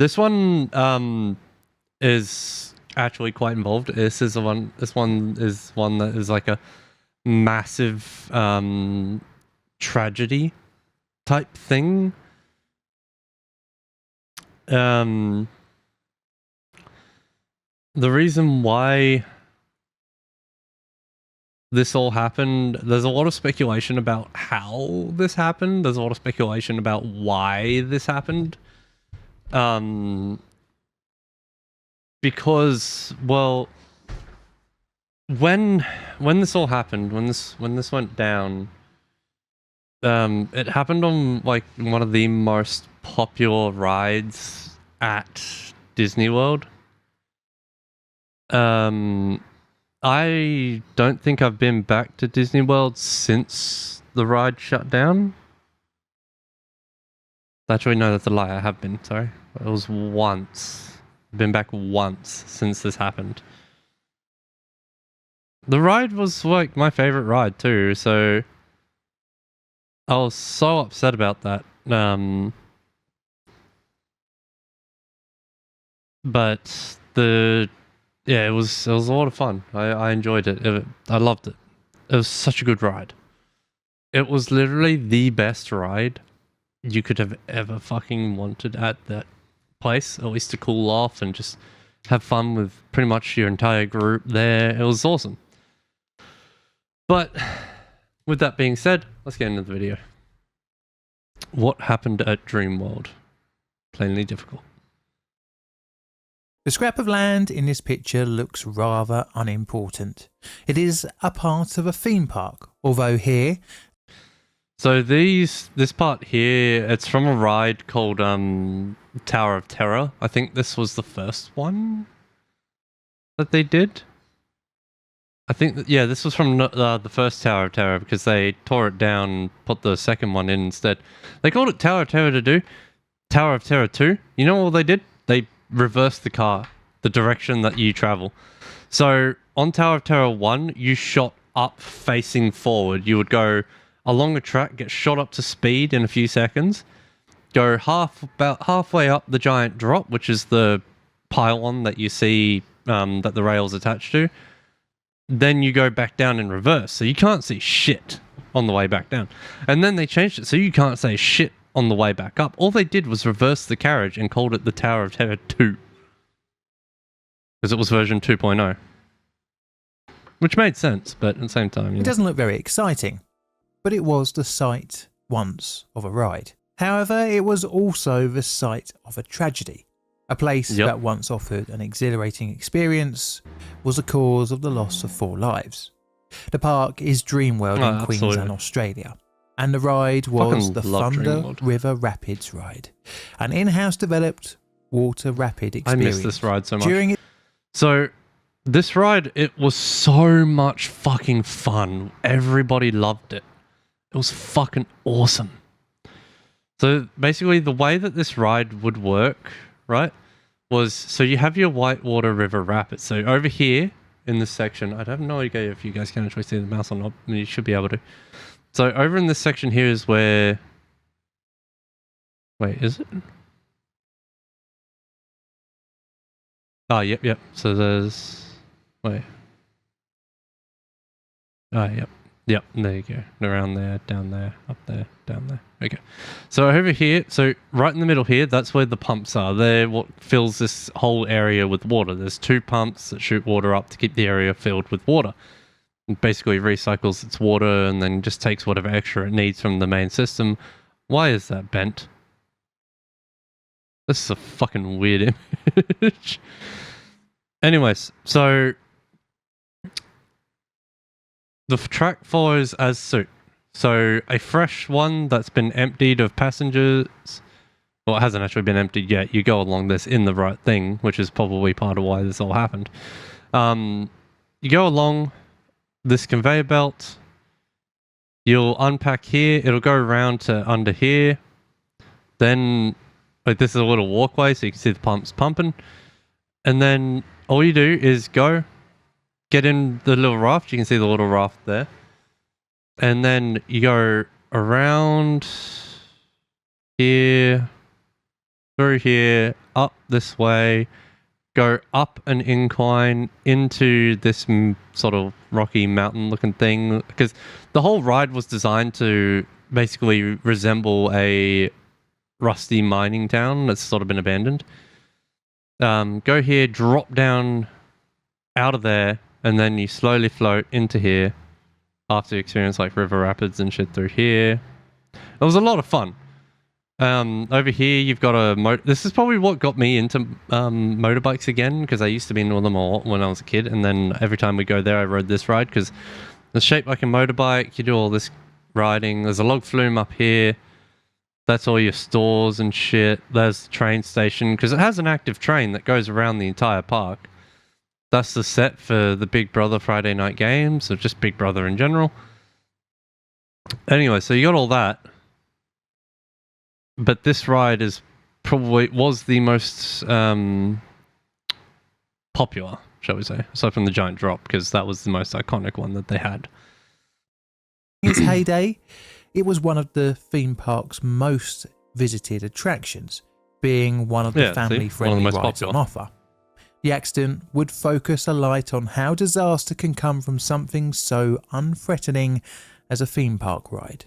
This one is actually quite involved. This one is one that is like a massive tragedy type thing. The reason why this all happened, there's a lot of speculation about how this happened. There's a lot of speculation about why this happened. Because, well, when this all happened, when this went down, it happened on like one of the most popular rides at Disney World. I don't think I've been back to Disney World since the ride shut down. Actually, no, that's a lie. I have been, sorry. It was once. I've been back once since this happened. The ride was like my favorite ride too, so I was so upset about that. But it was a lot of fun. I enjoyed it. I loved it. It was such a good ride. It was literally the best ride you could have ever fucking wanted at that place, at least to cool off and just have fun with pretty much your entire group there. It was awesome. But with that being said, let's get into the video. What happened at Dreamworld? Plainly difficult. The scrap of land in this picture looks rather unimportant. It is a part of a theme park, although here... So this part here, it's from a ride called Tower of Terror. I think this was the first one that they did. I think that, yeah, this was from the first Tower of Terror because they tore it down and put the second one in instead. They called it Tower of Terror to do Tower of Terror 2. You know what they did? They reversed the car, the direction that you travel. So on Tower of Terror 1, you shot up facing forward. You would go along a track, get shot up to speed in a few seconds, go about halfway up the giant drop, which is the pylon that you see that the rail's attached to. Then you go back down in reverse, so you can't see shit on the way back down. And then they changed it so you can't say shit on the way back up. All they did was reverse the carriage and called it the Tower of Terror 2. Because it was version 2.0. Which made sense, but at the same time... It doesn't look very exciting, but it was the site once of a ride. However, it was also the site of a tragedy. A place that once offered an exhilarating experience was the cause of the loss of 4 lives. The park is Dreamworld in Queensland, Australia. And the ride was the Thunder River Rapids ride, an in-house developed water rapid experience. I miss this ride so much. So this ride, it was so much fucking fun. Everybody loved it. It was fucking awesome. So basically the way that this ride would work, right, was so you have your Whitewater River Rapids. So over here in this section, I have no idea if you guys can actually see the mouse or not. I mean, you should be able to. So over in this section here is where... Wait, is it? Oh, yep. So there's... Wait. Oh, yep. Yep, there you go. Around there, down there, up there, down there. Okay. So over here, so right in the middle here, that's where the pumps are. They're what fills this whole area with water. There's 2 pumps that shoot water up to keep the area filled with water. It basically recycles its water and then just takes whatever extra it needs from the main system. Why is that bent? This is a fucking weird image. Anyways, so the track follows as suit. So a fresh one that's been emptied of passengers, well, it hasn't actually been emptied yet. You go along this in the right thing, which is probably part of why this all happened. You go along this conveyor belt, you'll unpack here, it'll go around to under here, then like this is a little walkway so you can see the pumps pumping, and then all you do is go get in the little raft. You can see the little raft there, and then you go around here through here, up this way, go up an incline into this sort of rocky mountain looking thing, because the whole ride was designed to basically resemble a rusty mining town that's sort of been abandoned. Go here, drop down out of there, and then you slowly float into here after you experience like river rapids and shit through here. It was a lot of fun. Over here you've got a this is probably what got me into motorbikes again, because I used to be into them all when I was a kid, and then every time we go there I rode this ride because it's shaped like a motorbike. You do all this riding. There's a log flume up here. That's all your stores and shit. There's the train station, because it has an active train that goes around the entire park. That's the set for the Big Brother Friday night games, or just Big Brother in general. Anyway, so you got all that. But this ride was the most popular, shall we say, aside from the Giant Drop, because that was the most iconic one that they had. In its heyday, it was one of the theme park's most visited attractions, being one of the family-friendly rides popular on offer. The accident would focus a light on how disaster can come from something so unthreatening as a theme park ride.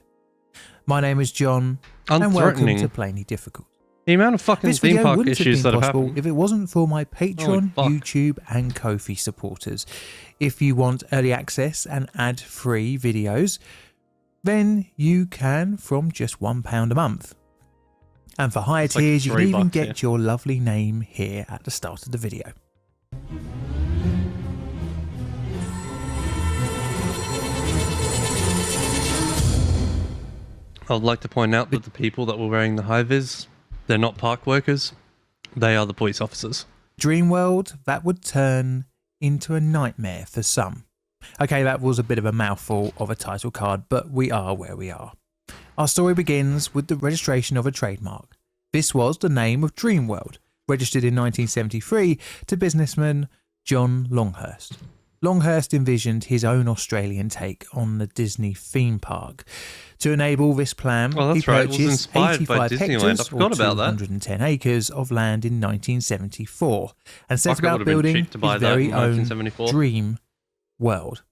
My name is John, and welcome to Plainly Difficult. The amount of fucking theme park issues that have happened. If it wasn't for my Patreon, YouTube, and Ko-fi supporters. If you want early access and ad-free videos, then you can from just £1 a month. And for higher tiers, you can even get your lovely name here at the start of the video. I would like to point out that the people that were wearing the high-vis, they're not park workers. They are the police officers. Dreamworld, that would turn into a nightmare for some. Okay, that was a bit of a mouthful of a title card, but we are where we are. Our story begins with the registration of a trademark. This was the name of Dreamworld, registered in 1973 to businessman John Longhurst. Longhurst envisioned his own Australian take on the Disney theme park. To enable this plan, he purchased 85 hectares or 210 acres of land in 1974 and set about building his very own Dream World.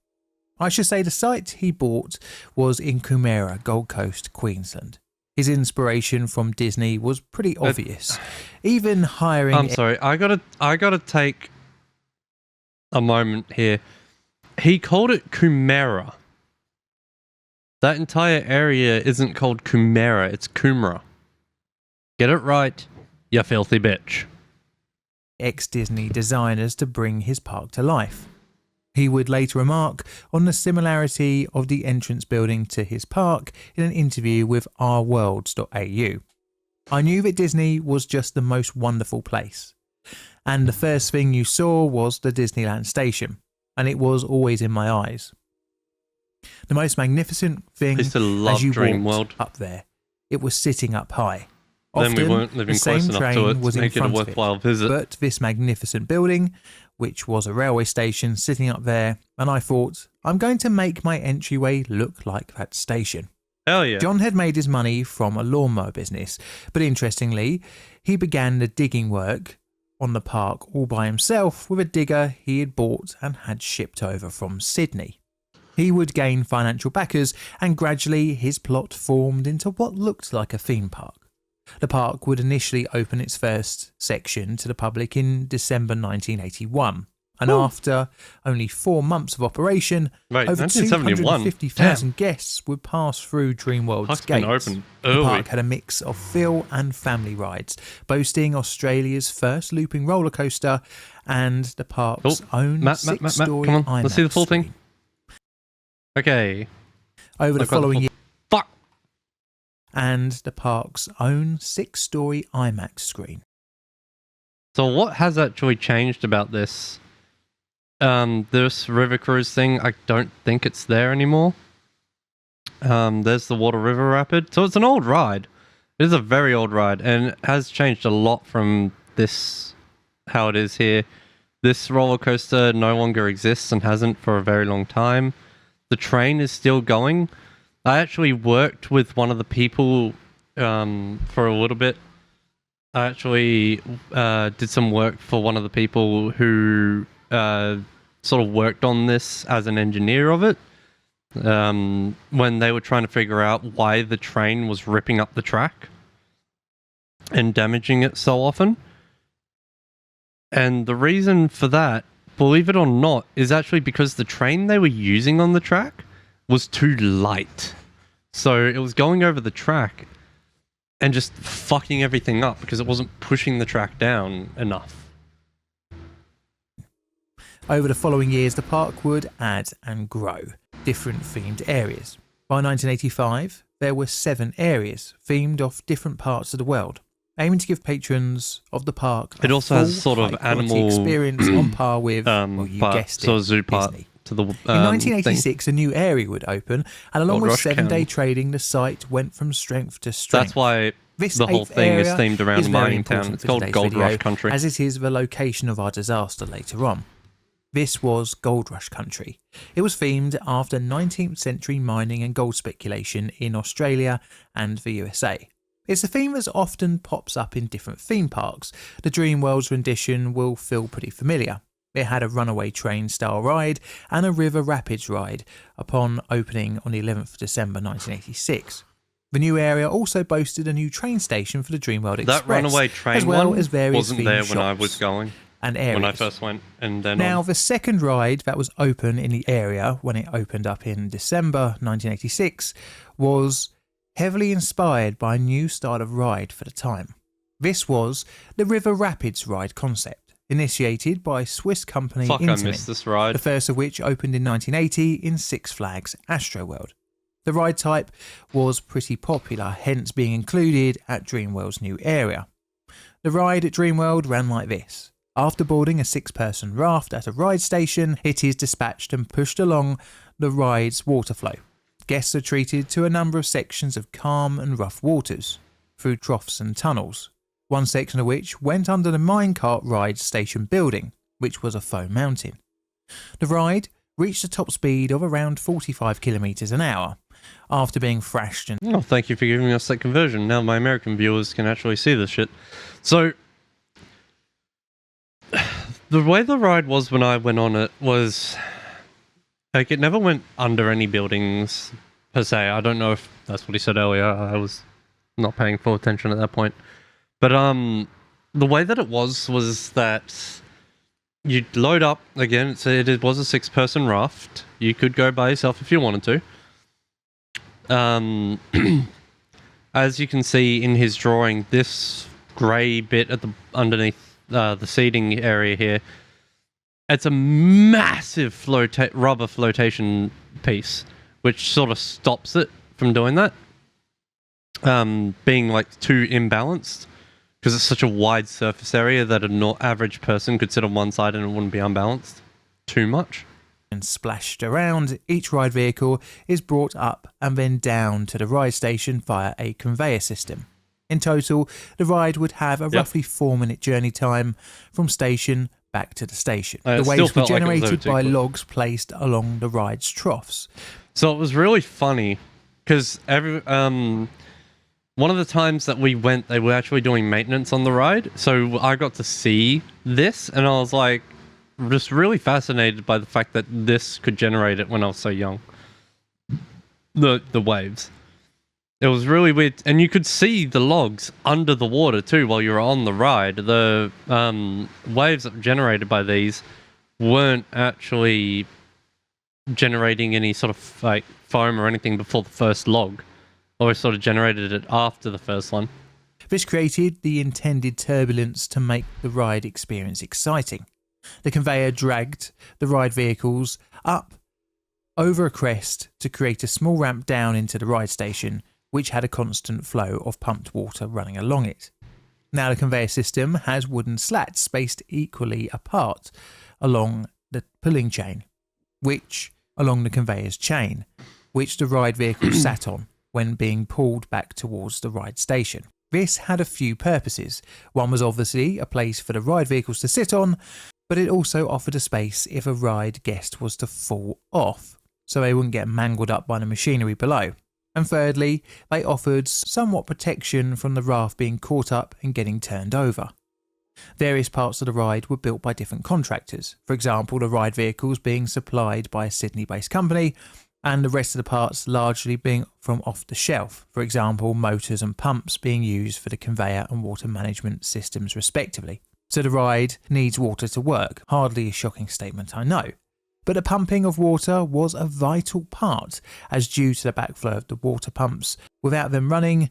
I should say the site he bought was in Coomera, Gold Coast, Queensland. His inspiration from Disney was pretty obvious. Even hiring... I'm sorry, I gotta take a moment here. He called it Coomera. That entire area isn't called Coomera, it's Coomera. Get it right, you filthy bitch. Ex-Disney designers to bring his park to life. He would later remark on the similarity of the entrance building to his park in an interview with ourworlds.au. I knew that Disney was just the most wonderful place. And the first thing you saw was the Disneyland station, and it was always in my eyes. The most magnificent thing as you walked up there, it was sitting up high. Often, then we weren't living close enough to it to make it a worthwhile visit. But this magnificent building, which was a railway station sitting up there, and I thought, I'm going to make my entryway look like that station. Hell yeah. John had made his money from a lawnmower business, but interestingly, he began the digging work on the park all by himself with a digger he had bought and had shipped over from Sydney. He would gain financial backers, and gradually his plot formed into what looked like a theme park. The park would initially open its first section to the public in December 1981, and after only 4 months of operation, over 250,000 guests would pass through Dreamworld's gates. The park had a mix of thrill and family rides, boasting Australia's first looping roller coaster and the park's own 6-story IMAX. Come on, let's see the full thing. Okay. Over the following year, and the park's own 6-story IMAX screen. So what has actually changed about this? This river cruise thing, I don't think it's there anymore. There's the Water River Rapid. So it's an old ride. It is a very old ride, and it has changed a lot from this, how it is here. This roller coaster no longer exists and hasn't for a very long time. The train is still going. I actually worked with one of the people for a little bit I actually did some work for one of the people who sort of worked on this as an engineer of it. When they were trying to figure out why the train was ripping up the track and damaging it so often. And the reason for that, believe it or not, is actually because the train they were using on the track was too light. So it was going over the track and just fucking everything up because it wasn't pushing the track down enough. Over the following years, the park would add and grow different themed areas. By 1985, there were 7 areas themed off different parts of the world, aiming to give patrons of the park it also has sort of animal experience on par with, well, you guessed it, zoo part Disney. To the, in 1986, a new area would open, and along Gold with Rush 7-day County. trading, the site went from strength to strength. That's why This the whole 8th thing is area themed around is very mining town. important It's for called today's Gold video, Rush Country. as it is the location of our disaster later on. This was Gold Rush Country. It was themed after 19th century mining and gold speculation in Australia and the USA. It's a theme that often pops up in different theme parks. The Dreamworld's rendition will feel pretty familiar. It had a runaway train style ride and a river rapids ride upon opening on the 11th of December 1986. The new area also boasted a new train station for the Dreamworld Express, That runaway train as well one as various wasn't there themed when I shops was going. and areas. When I first went, and then Now, the second ride that was open in the area when it opened up in December 1986 was heavily inspired by a new style of ride for the time. This was the River Rapids ride concept, initiated by Swiss company fuck, I Intamin, missed this ride. the first of which opened in 1980 in Six Flags Astroworld. The ride type was pretty popular, hence being included at Dreamworld's new area. The ride at Dreamworld ran like this. After boarding a 6-person raft at a ride station, it is dispatched and pushed along the ride's water flow. Guests are treated to a number of sections of calm and rough waters, through troughs and tunnels, one section of which went under the minecart ride station building, which was a foam mountain. The ride reached a top speed of around 45 kilometers an hour, after being thrashed and... Oh, thank you for giving us that conversion. Now my American viewers can actually see this shit. So, the way the ride was when I went on it was... Like, it never went under any buildings, per se. I don't know if that's what he said earlier. I was not paying full attention at that point. But, the way that it was that you'd load up, again, it was a 6-person raft. You could go by yourself if you wanted to. As you can see in his drawing, this grey bit at the underneath the seating area here, it's a massive rubber flotation piece, which sort of stops it from doing that, being like too imbalanced, because it's such a wide surface area that an average person could sit on one side and it wouldn't be unbalanced too much. And splashed around, each ride vehicle is brought up and then down to the ride station via a conveyor system. In total, the ride would have a roughly 4-minute journey time from station back to the station. The waves were generated by logs placed along the ride's troughs. So it was really funny because one of the times that we went, they were actually doing maintenance on the ride. So I got to see this and I was like, just really fascinated by the fact that this could generate it when I was so young. The waves. It was really weird. And you could see the logs under the water too while you were on the ride. The waves that were generated by these weren't actually generating any sort of like foam or anything before the first log. Or sort of generated it after the first one. This created the intended turbulence to make the ride experience exciting. The conveyor dragged the ride vehicles up over a crest to create a small ramp down into the ride station, which had a constant flow of pumped water running along it. Now the conveyor system has wooden slats spaced equally apart along the pulling chain, along the conveyor's chain, which the ride vehicle sat on when being pulled back towards the ride station. This had a few purposes. One was obviously a place for the ride vehicles to sit on, but it also offered a space if a ride guest was to fall off, so they wouldn't get mangled up by the machinery below. And thirdly, they offered somewhat protection from the raft being caught up and getting turned over. Various parts of the ride were built by different contractors, for example the ride vehicles being supplied by a Sydney-based company and the rest of the parts largely being from off the shelf, for example motors and pumps being used for the conveyor and water management systems respectively. So the ride needs water to work, hardly a shocking statement I know. But the pumping of water was a vital part, as due to the backflow of the water pumps, without them running,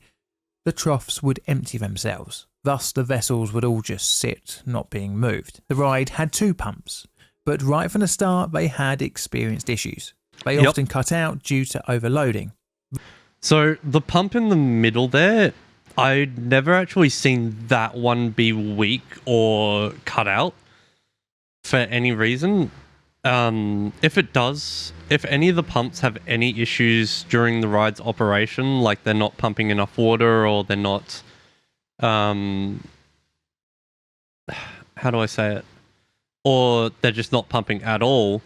the troughs would empty themselves. Thus the vessels would all just sit, not being moved. The ride had 2 pumps, but right from the start they had experienced issues. They often cut out due to overloading. So the pump in the middle there, I'd never actually seen that one be weak or cut out for any reason. If it does, if any of the pumps have any issues during the ride's operation, like they're not pumping enough water or they're not, how do I say it? Or they're just not pumping at all,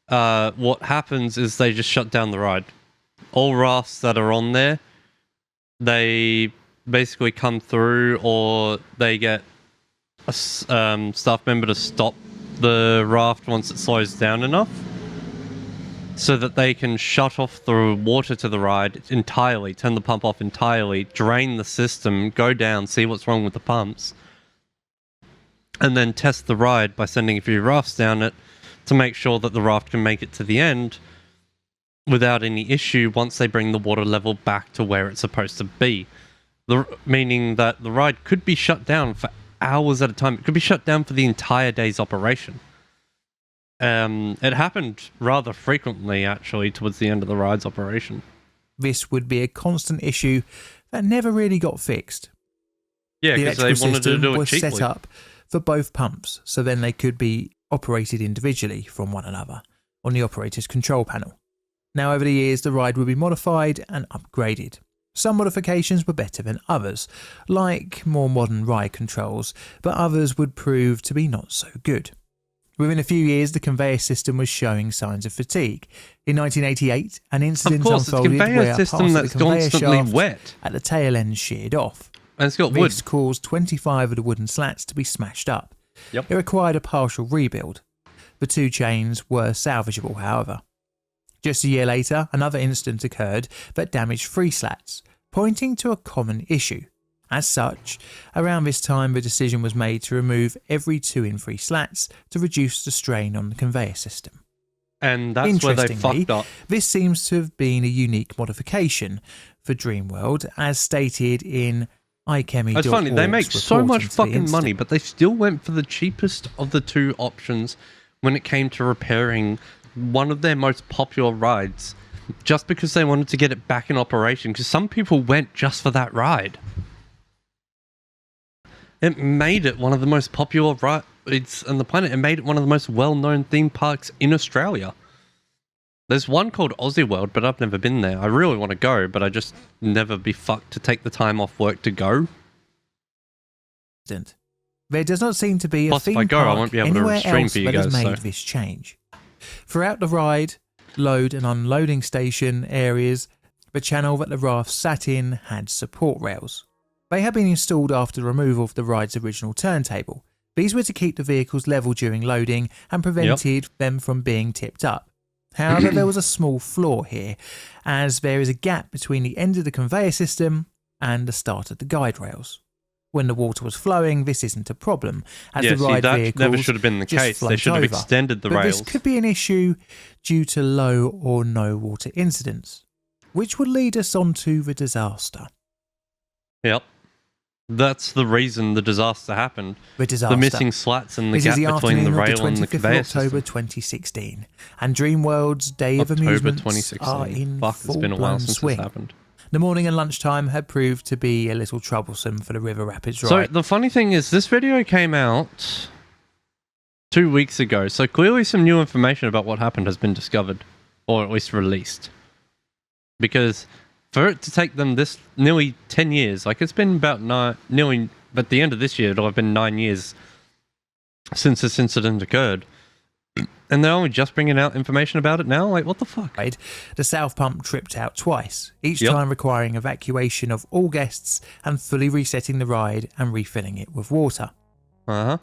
what happens is they just shut down the ride. All rafts that are on there, they basically come through or they get a staff member to stop the raft once it slows down enough so that they can shut off the water to the ride entirely, turn the pump off entirely, drain the system, go down, see what's wrong with the pumps, and then test the ride by sending a few rafts down it to make sure that the raft can make it to the end without any issue once they bring the water level back to where it's supposed to be. Meaning that the ride could be shut down for hours at a time. It could be shut down for the entire day's operation. It happened rather frequently, actually, towards the end of the ride's operation. This would be a constant issue that never really got fixed. Yeah, because they wanted to do it was cheaply. set up for both pumps, so then they could be operated individually from one another on the operator's control panel. Now, over the years, the ride would be modified and upgraded. Some modifications were better than others, like more modern ride controls, but others would prove to be not so good. Within a few years, the conveyor system was showing signs of fatigue. In 1988, an incident unfolded where a part of the conveyor shaft wet at the tail end sheared off. And it's got wood. This caused 25 of the wooden slats to be smashed up. Yep. It required a partial rebuild. The 2 chains were salvageable, however. Just a year later, another incident occurred that damaged 3 slats, pointing to a common issue. As such, around this time the decision was made to remove every 2 in 3 slats to reduce the strain on the conveyor system. And that's where they fucked up. This seems to have been a unique modification for Dreamworld, as stated in iChemi.org's It's funny, they make so much into the fucking incident. money, but they still went for the cheapest of the 2 options when it came to repairing one of their most popular rides, just because they wanted to get it back in operation, because some people went just for that ride. It made it one of the most popular rides on the planet. It made it one of the most well-known theme parks in Australia. There's one called Aussie World, but I've never been there. I really want to go, but I just never be fucked to take the time off work to go. There does not seem to be a Plus, if theme I go, I park won't be able to anywhere stream else for you that has guys, made so. this change. Throughout the ride, load and unloading station areas, the channel that the raft sat in had support rails. They had been installed after the removal of the ride's original turntable. These were to keep the vehicles level during loading and prevented them from being tipped up. However, there was a small flaw here, as there is a gap between the end of the conveyor system and the start of the guide rails. When the water was flowing, this isn't a problem, as the ride vehicles never should have been the case. They should have extended the rails. This could be an issue due to low or no water incidents, which would lead us on to the disaster. Yep. That's the reason the disaster happened. The missing slats and the gap between the rail and the conveyor system. October 2016, and Dreamworld's Day of Amusement are in it's been a while since swing. this happened. The morning and lunchtime had proved to be a little troublesome for the River Rapids ride. So the funny thing is, this video came out 2 weeks ago, so clearly some new information about what happened has been discovered, or at least released. Because for it to take them this nearly 10 years, like it's been about nearly, at the end of this year, it'll have been 9 years since this incident occurred. And they're only just bringing out information about it now? Like, what the fuck? The south pump tripped out twice, each Yep. time requiring evacuation of all guests and fully resetting the ride and refilling it with water. Uh-huh.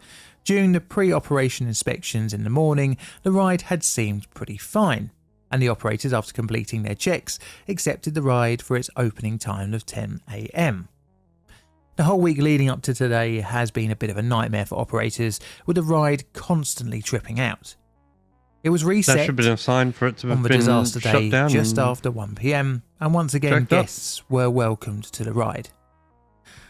During the pre-operation inspections in the morning, the ride had seemed pretty fine, and the operators, after completing their checks, accepted the ride for its opening time of 10 AM. The whole week leading up to today has been a bit of a nightmare for operators, with the ride constantly tripping out. It was reset That should be a sign for it to have on the been disaster shut day down just and after 1 PM, and once again checked up. guests were welcomed to the ride.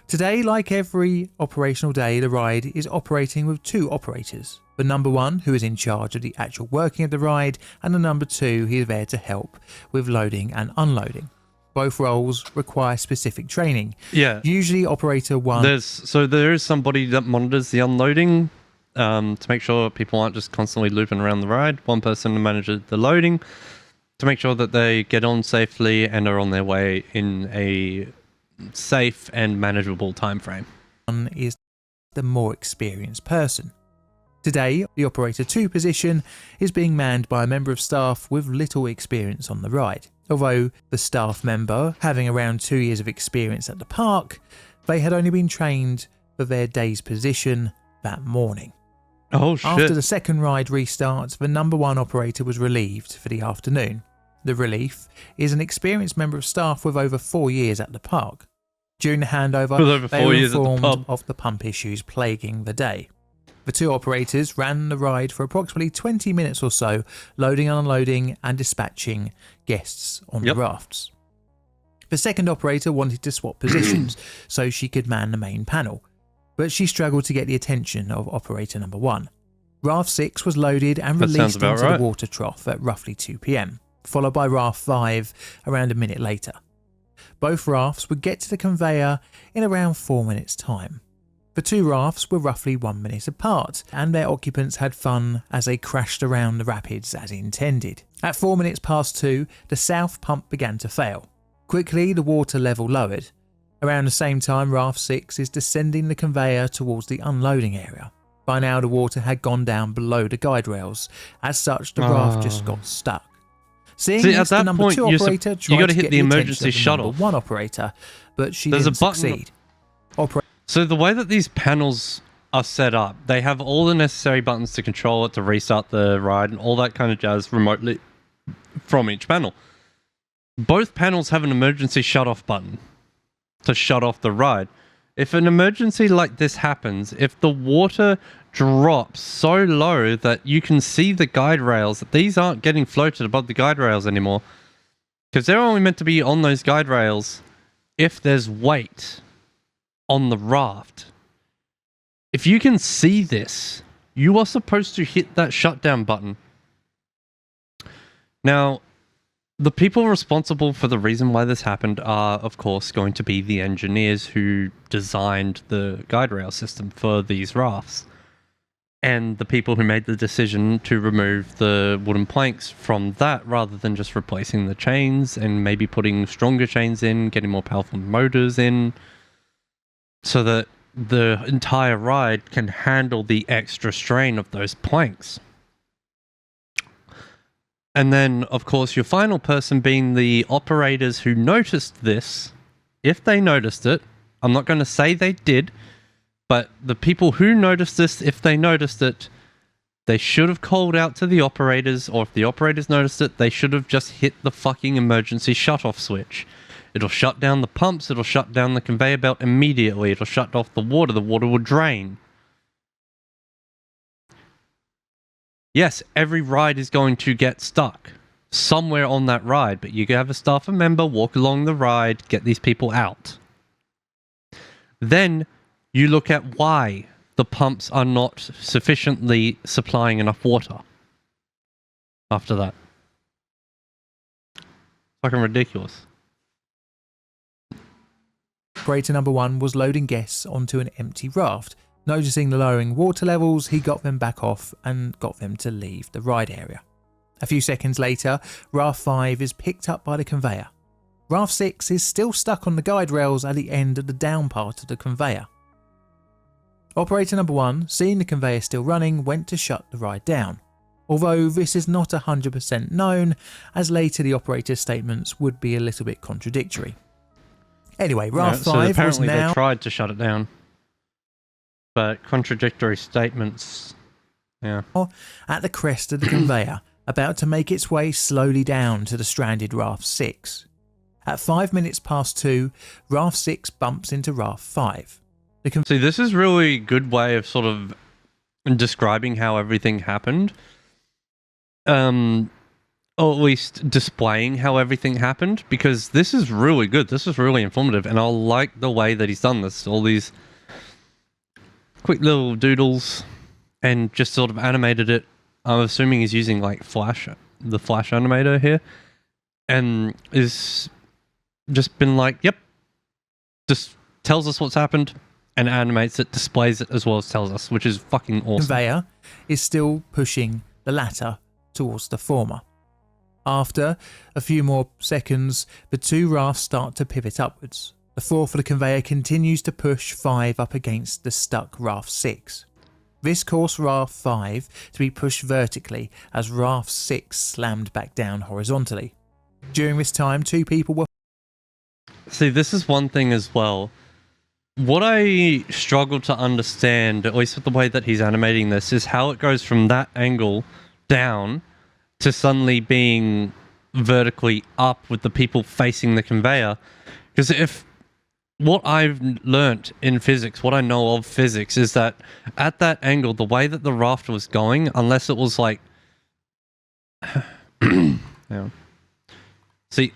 Today, like every operational day, the ride is operating with two operators. The number one, who is in charge of the actual working of the ride, and the number two, he is there to help with loading and unloading. Both roles require specific training. Yeah. Usually operator one... There is somebody that monitors the unloading to make sure people aren't just constantly looping around the ride. One person manages the loading to make sure that they get on safely and are on their way in a safe and manageable time frame. One is the more experienced person. Today, the operator 2 position is being manned by a member of staff with little experience on the ride. Although the staff member, having around 2 years of experience at the park, they had only been trained for their day's position that morning. Oh shit. After the second ride restart, the number one operator was relieved for the afternoon. The relief is an experienced member of staff with over 4 years at the park. During the handover, With over they 4 were years at the informed pub. of the pump issues plaguing the day. The two operators ran the ride for approximately 20 minutes or so, loading and unloading and dispatching guests on the rafts. The second operator wanted to swap positions so she could man the main panel, but she struggled to get the attention of operator number one. Raft 6 was loaded and That sounds released about into right. the water trough at roughly 2 PM, followed by Raft 5 around a minute later. Both rafts would get to the conveyor in around 4 minutes' time. The two rafts were roughly 1 minute apart, and their occupants had fun as they crashed around the rapids as intended. At 4 minutes past 2, the south pump began to fail. Quickly, the water level lowered. Around the same time, Raft 6 is descending the conveyor towards the unloading area. By now, the water had gone down below the guide rails. As such, the raft just got stuck. Seeing See, this, at that the number point, 2 operator you tried gotta to hit get the attention emergency of the shut-off. number 1 operator, but she There's a didn't button- succeed. So the way that these panels are set up, they have all the necessary buttons to control it, to restart the ride, and all that kind of jazz remotely from each panel. Both panels have an emergency shut-off button to shut off the ride. If an emergency like this happens, if the water drops so low that you can see the guide rails, that these aren't getting floated above the guide rails anymore, because they're only meant to be on those guide rails if there's weight on the raft. If you can see this, you are supposed to hit that shutdown button. Now, the people responsible for the reason why this happened are, of course, going to be the engineers who designed the guide rail system for these rafts, and the people who made the decision to remove the wooden planks from that rather than just replacing the chains and maybe putting stronger chains in, getting more powerful motors in, so that the entire ride can handle the extra strain of those planks. And then, of course, your final person being the operators who noticed this, if they noticed it. I'm not going to say they did, but the people who noticed this, if they noticed it, they should have called out to the operators, or if the operators noticed it, they should have just hit the fucking emergency shut-off switch. It'll shut down the pumps, it'll shut down the conveyor belt immediately, it'll shut off the water will drain. Yes, every ride is going to get stuck somewhere on that ride, but you can have a staff member walk along the ride, get these people out. Then you look at why the pumps are not sufficiently supplying enough water after that. Fucking ridiculous. Operator number 1 was loading guests onto an empty raft. Noticing the lowering water levels, he got them back off and got them to leave the ride area. A few seconds later, Raft 5 is picked up by the conveyor. Raft 6 is still stuck on the guide rails at the end of the down part of the conveyor. Operator number 1, seeing the conveyor still running, went to shut the ride down. although this is not 100% known, as later the operator's statements would be a little bit contradictory. Anyway, Raft 5 so apparently was now... they tried to shut it down, but contradictory statements, yeah. At the crest of the conveyor, about to make its way slowly down to the stranded Raft 6. At 2 Raft 6 bumps into Raft 5. See, this is really good way of sort of describing how everything happened. Or at least displaying how everything happened, because this is really good. This is really informative, and I like the way that he's done this. All these quick little doodles, and just sort of animated it. I'm assuming he's using like the Flash animator here, and is just been like, yep, just tells us what's happened, and animates it, displays it, as well as tells us, which is fucking awesome. Conveyor is still pushing the latter towards the former. After a few more seconds, the 2 rafts start to pivot upwards. The 4th of the conveyor continues to push 5 up against the stuck Raft 6. This caused Raft 5 to be pushed vertically as Raft 6 slammed back down horizontally. During this time, 2 people were... See, this is one thing as well. What I struggle to understand, at least with the way that he's animating this, is how it goes from that angle down to suddenly being vertically up with the people facing the conveyor. Because if what I've learnt in physics, what I know of physics, is that at that angle, the way that the raft was going, unless it was like... yeah. See,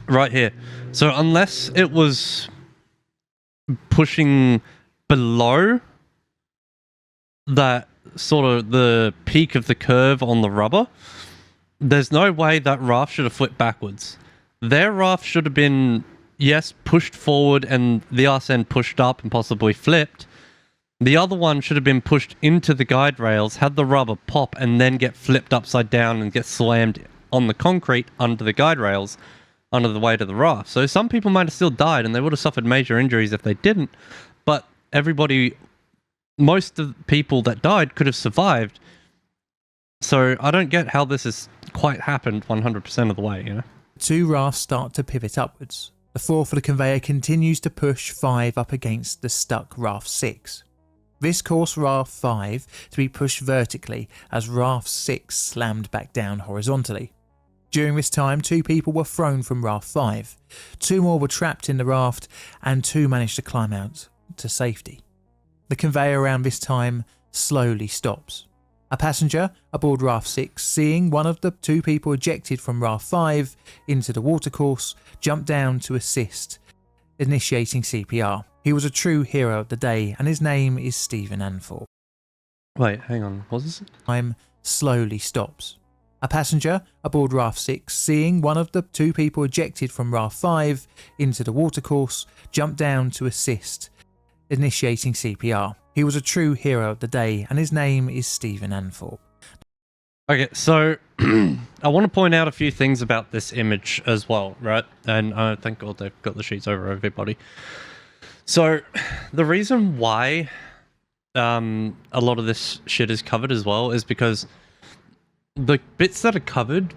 right here. So unless it was pushing below that sort of the peak of the curve on the rubber, there's no way that raft should have flipped backwards. Their raft should have been, yes, pushed forward and the arse end pushed up and possibly flipped. The other one should have been pushed into the guide rails, had the rubber pop and then get flipped upside down and get slammed on the concrete under the guide rails, under the weight of the raft. So some people might have still died and they would have suffered major injuries if they didn't, but most of the people that died could have survived. So I don't get how this has quite happened 100% of the way, you know? 2 rafts start to pivot upwards. The 4th of the conveyor continues to push 5 up against the stuck Raft 6. This caused Raft 5 to be pushed vertically as Raft 6 slammed back down horizontally. During this time, 2 people were thrown from Raft 5. 2 more were trapped in the raft and 2 managed to climb out to safety. The conveyor around this time slowly stops. A passenger aboard Raft 6, seeing one of the 2 people ejected from Raft 5 into the watercourse, jumped down to assist, initiating CPR. He was a true hero of the day, and his name is Stephen Anthorpe. Wait, hang on, what is it? Time slowly stops. A passenger aboard Raft 6, seeing one of the 2 people ejected from Raft 5 into the watercourse, jumped down to assist, initiating CPR. He was a true hero of the day, and his name is Stephen Anthorpe. Okay, so I want to point out a few things about this image as well, right? And thank God they've got the sheets over everybody. So the reason why a lot of this shit is covered as well is because the bits that are covered,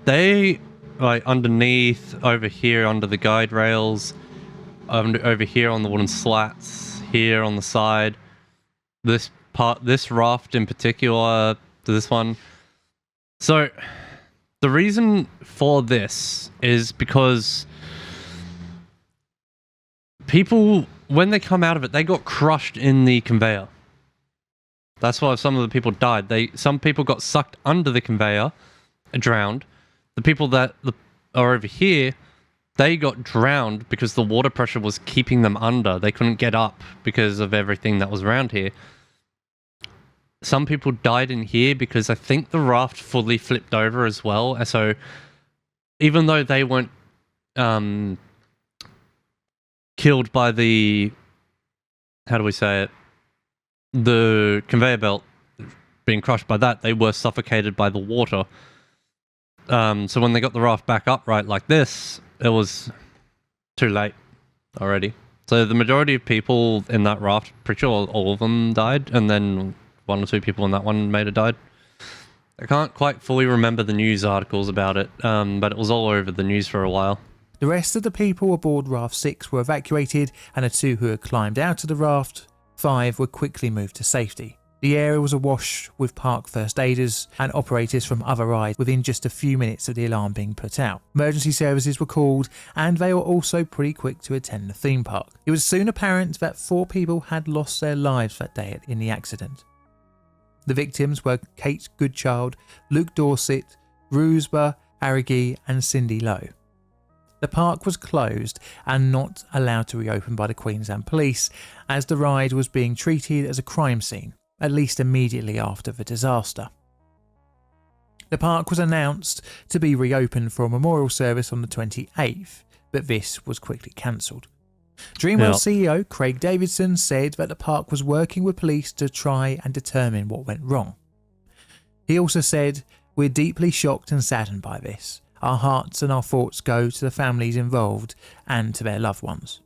they like underneath, over here under the guide rails, over here on the wooden slats, here on the side, this raft in particular, this one. So the reason for this is because people, when they come out of it, they got crushed in the conveyor. That's why some of the people died. Some people got sucked under the conveyor, drowned. The people that are over here, they got drowned because the water pressure was keeping them under. They couldn't get up because of everything that was around here. Some people died in here because I think the raft fully flipped over as well. And so even though they weren't killed by the, how do we say it, the conveyor belt being crushed by that, they were suffocated by the water. So when they got the raft back upright like this, it was too late already. So the majority of people in that raft, pretty sure all of them died, and then one or two people in that one may have died. I can't quite fully remember the news articles about it, but it was all over the news for a while. The rest of the people aboard Raft 6 were evacuated, and the 2 who had climbed out of the raft 5 were quickly moved to safety. The area was awash with park first aiders and operators from other rides within just a few minutes of the alarm being put out. Emergency services were called, and they were also pretty quick to attend the theme park. It was soon apparent that 4 people had lost their lives that day in the accident. The victims were Kate Goodchild, Luke Dorset, Roosba, Arigi and Cindy Lowe. The park was closed and not allowed to reopen by the Queensland Police, as the ride was being treated as a crime scene, at least immediately after the disaster. The park was announced to be reopened for a memorial service on the 28th, but this was quickly cancelled. Dreamworld CEO Craig Davidson said that the park was working with police to try and determine what went wrong. He also said, "We're deeply shocked and saddened by this. Our hearts and our thoughts go to the families involved and to their loved ones,"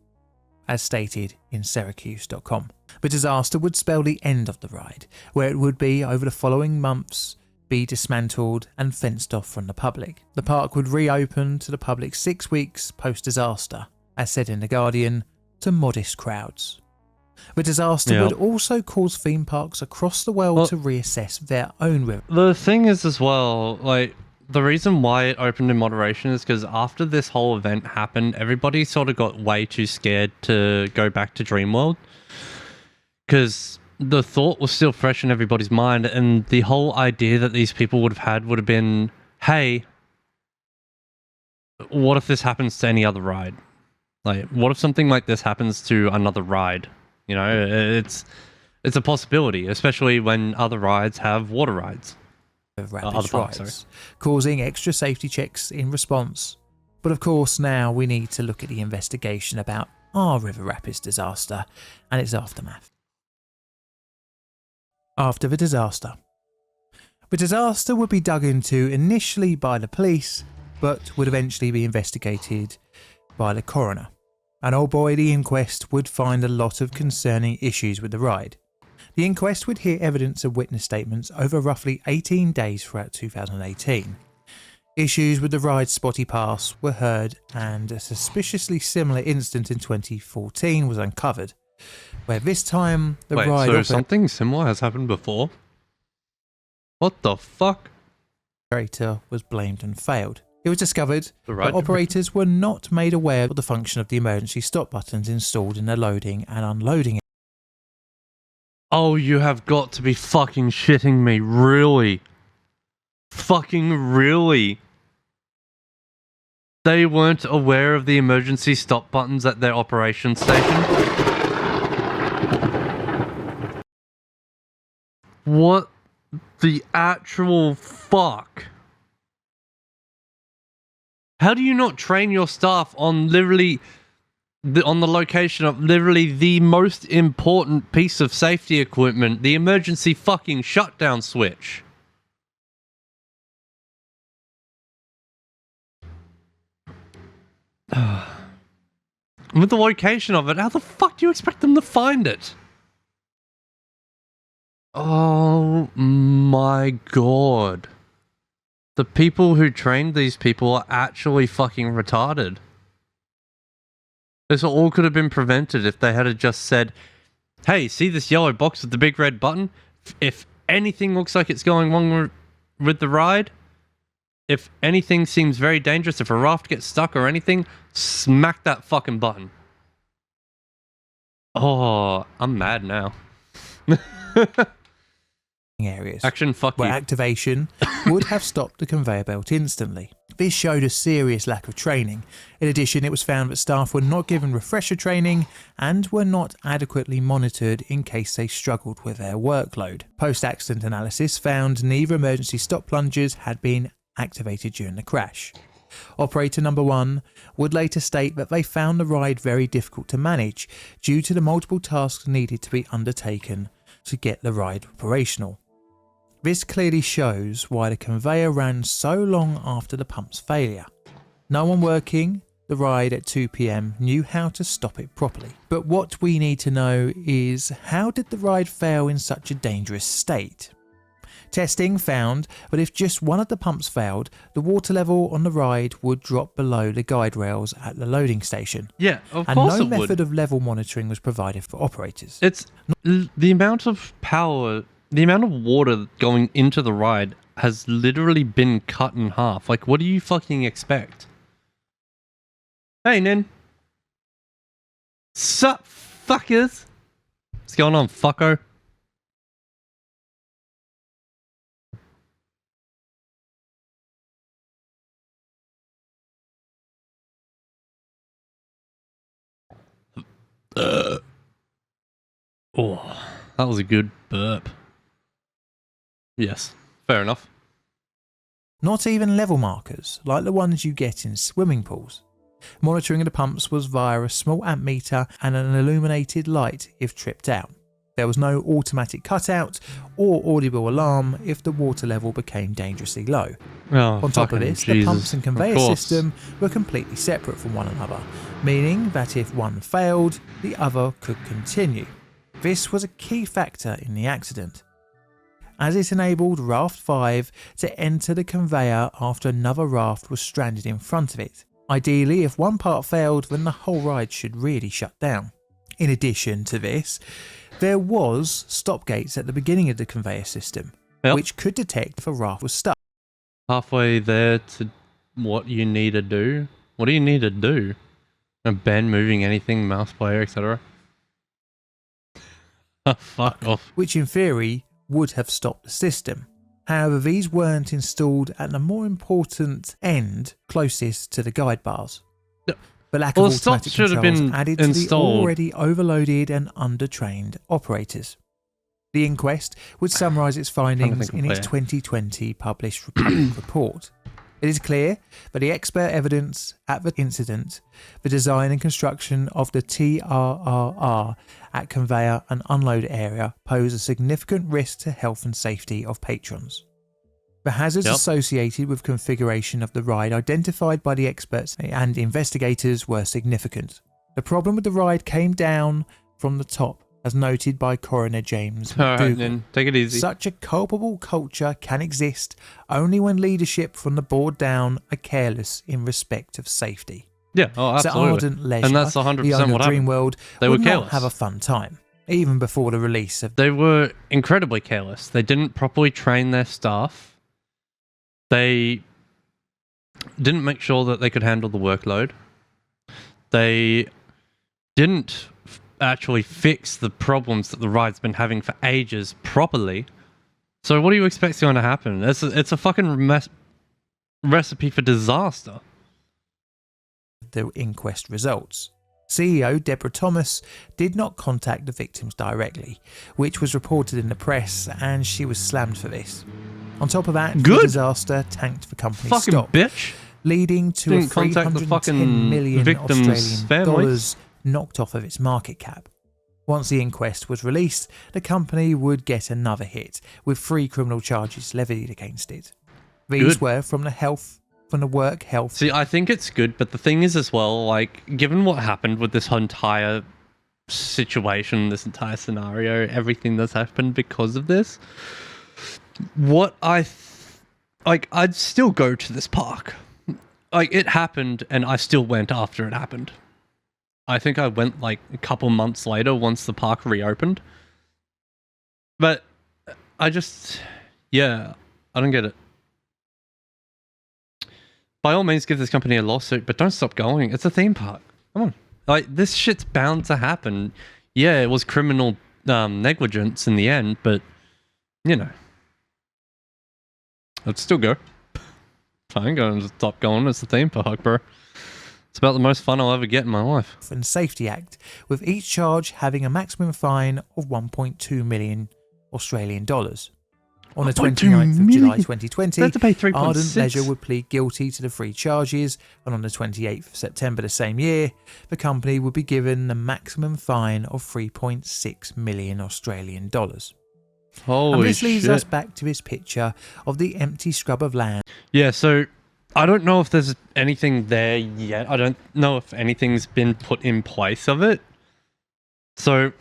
as stated in Syracuse.com. The disaster would spell the end of the ride, where it would be over the following months be dismantled and fenced off from the public. The park would reopen to the public 6 weeks post-disaster, as said in The Guardian, to modest crowds. The disaster would also cause theme parks across the world to reassess their own risk. The thing is as well, like, the reason why it opened in moderation is because after this whole event happened, everybody sort of got way too scared to go back to Dreamworld. Because the thought was still fresh in everybody's mind, and the whole idea that these people would have been, hey, what if this happens to any other ride? Like, what if something like this happens to another ride? You know, it's a possibility, especially when other rides have water rides. Of rapid rides, causing extra safety checks in response. But of course, now we need to look at the investigation about our River Rapids disaster and its aftermath. After the disaster would be dug into initially by the police, but would eventually be investigated by the coroner. And oh boy, the inquest would find a lot of concerning issues with the ride. The inquest would hear evidence of witness statements over roughly 18 days throughout 2018. Issues with the ride's spotty pass were heard, and a suspiciously similar incident in 2014 was uncovered, where this time the ride... so something similar has happened before? What the fuck? Operator was blamed and failed. It was discovered that operators were not made aware of the function of the emergency stop buttons installed in the loading and unloading. Oh, you have got to be fucking shitting me. Really? Fucking really? They weren't aware of the emergency stop buttons at their operations station? What the actual fuck? How do you not train your staff on literally... on the location of literally the most important piece of safety equipment, the emergency fucking shutdown switch? With the location of it, how the fuck do you expect them to find it? Oh my god. The people who trained these people are actually fucking retarded. This all could have been prevented if they had just said, hey, see this yellow box with the big red button? If anything looks like it's going wrong with the ride, if anything seems very dangerous, if a raft gets stuck or anything, smack that fucking button. Oh, I'm mad now. Areas Action, fuck where you. Activation would have stopped the conveyor belt instantly. This showed a serious lack of training. In addition, it was found that staff were not given refresher training and were not adequately monitored in case they struggled with their workload. Post-accident analysis found neither emergency stop plungers had been activated during the crash. Operator number 1 would later state that they found the ride very difficult to manage due to the multiple tasks needed to be undertaken to get the ride operational. This clearly shows why the conveyor ran so long after the pump's failure. No one working the ride at 2 p.m. knew how to stop it properly. But what we need to know is, how did the ride fail in such a dangerous state? Testing found that if just one of the pumps failed, the water level on the ride would drop below the guide rails at the loading station. Yeah, of and course no it method would. of level monitoring was provided for operators. It's the amount of power, the amount of water going into the ride has literally been cut in half. Like, what do you fucking expect? Hey, Nin. Sup, fuckers? What's going on, fucko? Oh, that was a good burp. Yes, fair enough. Not even level markers, like the ones you get in swimming pools. Monitoring of the pumps was via a small amp meter and an illuminated light if tripped out. There was no automatic cutout or audible alarm if the water level became dangerously low. Oh, On top of this, the Jesus. pumps and conveyor Of course. system were completely separate from one another, meaning that if one failed, the other could continue. This was a key factor in the accident, as it enabled Raft 5 to enter the conveyor after another raft was stranded in front of it. Ideally, if one part failed, then the whole ride should really shut down. In addition to this, there was stop gates at the beginning of the conveyor system, Yep. which could detect if a raft was stuck. Halfway there to what you need to do. What do you need to do? A bend, moving anything, mouse player, etc. Fuck off. Which in theory would have stopped the system. However, these weren't installed at the more important end closest to the guide bars. No. The lack Well, of the stops automatic should have controls been added to the installed. already overloaded and undertrained operators. The inquest would summarise its findings think in I'm its clear. 2020 published public report. It is clear that the expert evidence at the incident, the design and construction of the TRRR at conveyor and unload area pose a significant risk to health and safety of patrons. The hazards Yep. associated with configuration of the ride identified by the experts and investigators were significant. The problem with the ride came down from the top, as noted by Coroner James Alright, McDougall. then take it easy. Such a culpable culture can exist only when leadership from the board down are careless in respect of safety. Yeah, oh, So absolutely. Ardent Leisure, And that's the 100% owner what of happened. Dreamworld, They were would not careless. have a fun time, even before the release of They were incredibly careless. They didn't properly train their staff. They didn't make sure that they could handle the workload. They didn't actually fix the problems that the ride's been having for ages properly. So what do you expect's going to happen? It's a fucking recipe for disaster. the inquest results. CEO Deborah Thomas did not contact the victims directly, which was reported in the press, and she was slammed for this. On top of that, Good. the disaster tanked the company's Fucking stock, bitch. leading to Didn't a contact the 310 fucking million victims' Australian families. dollars knocked off of its market cap. Once the inquest was released, the company would get another hit, with 3 criminal charges levied against it. These Good. were from the work health. See, I think it's good, but the thing is as well, like, given what happened with this entire situation, this entire scenario, everything that's happened because of this, what I'd still go to this park. Like, it happened, and I still went after it happened. I think I went, like, a couple months later once the park reopened. But I don't get it. By all means, give this company a lawsuit, but don't stop going. It's a theme park. Come on. Like, this shit's bound to happen. Yeah, it was criminal negligence in the end, but, you know. I'd still go. I ain't going to stop going. It's a theme park, bro. It's about the most fun I'll ever get in my life. and Safety Act, with each charge having a maximum fine of 1.2 million Australian dollars. On the 1.2 29th of July million? 2020, They had to pay 3.6. Ardent Leisure would plead guilty to the 3 charges, and on the 28th of September the same year, the company would be given the maximum fine of 3.6 million Australian dollars. Holy And this leads shit. us back to this picture of the empty scrub of land. Yeah, so I don't know if there's anything there yet. I don't know if anything's been put in place of it. So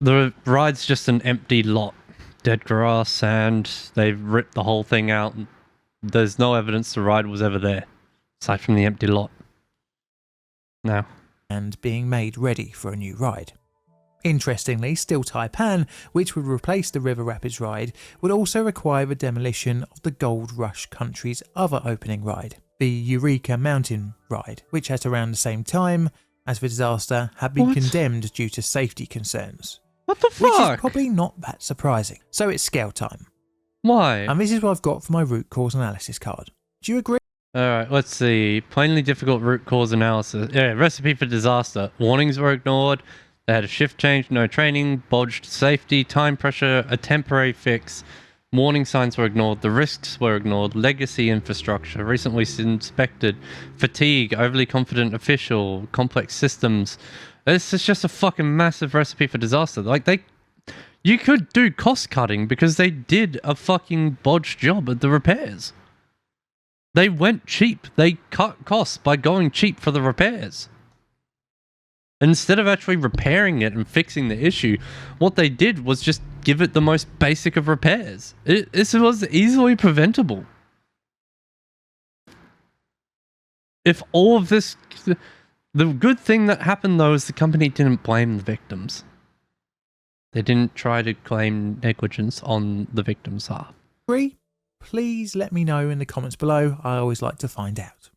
the ride's just an empty lot. Dead grass, sand, they've ripped the whole thing out. There's no evidence the ride was ever there, aside from the empty lot. Now. And being made ready for a new ride. Interestingly, Steel Taipan, which would replace the River Rapids ride, would also require the demolition of the Gold Rush Country's other opening ride, the Eureka Mountain ride, which at around the same time as the disaster had been condemned due to safety concerns. What the fuck? Which is probably not that surprising. So it's scale time. Why? And this is what I've got for my root cause analysis card. Do you agree? Alright, let's see. Plainly difficult root cause analysis. Yeah, recipe for disaster. Warnings were ignored. They had a shift change, no training, bodged safety, time pressure, a temporary fix. Warning signs were ignored. The risks were ignored. Legacy infrastructure, recently inspected. Fatigue, overly confident official, complex systems. This is just a fucking massive recipe for disaster. Like, you could do cost cutting because they did a fucking bodged job at the repairs. They went cheap. They cut costs by going cheap for the repairs. Instead of actually repairing it and fixing the issue, what they did was just give it the most basic of repairs. This was easily preventable. If all of this... The good thing that happened, though, is the company didn't blame the victims. They didn't try to claim negligence on the victims' half. Agree? Please let me know in the comments below. I always like to find out.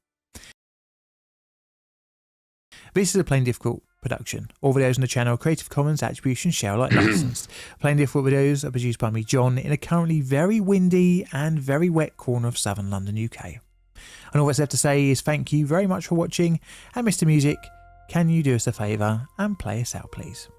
This is a Plain Difficult production. All videos on the channel are Creative Commons Attribution Share Alike licensed. Plain Difficult videos are produced by me, John, in a currently very windy and very wet corner of southern London, UK. And all that's left to say is thank you very much for watching, and Mr. Music, can you do us a favour and play us out, please?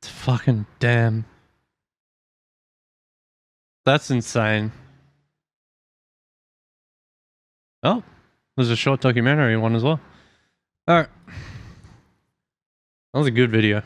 Fucking damn. That's insane. Oh, there's a short documentary one as well. Alright. That was a good video.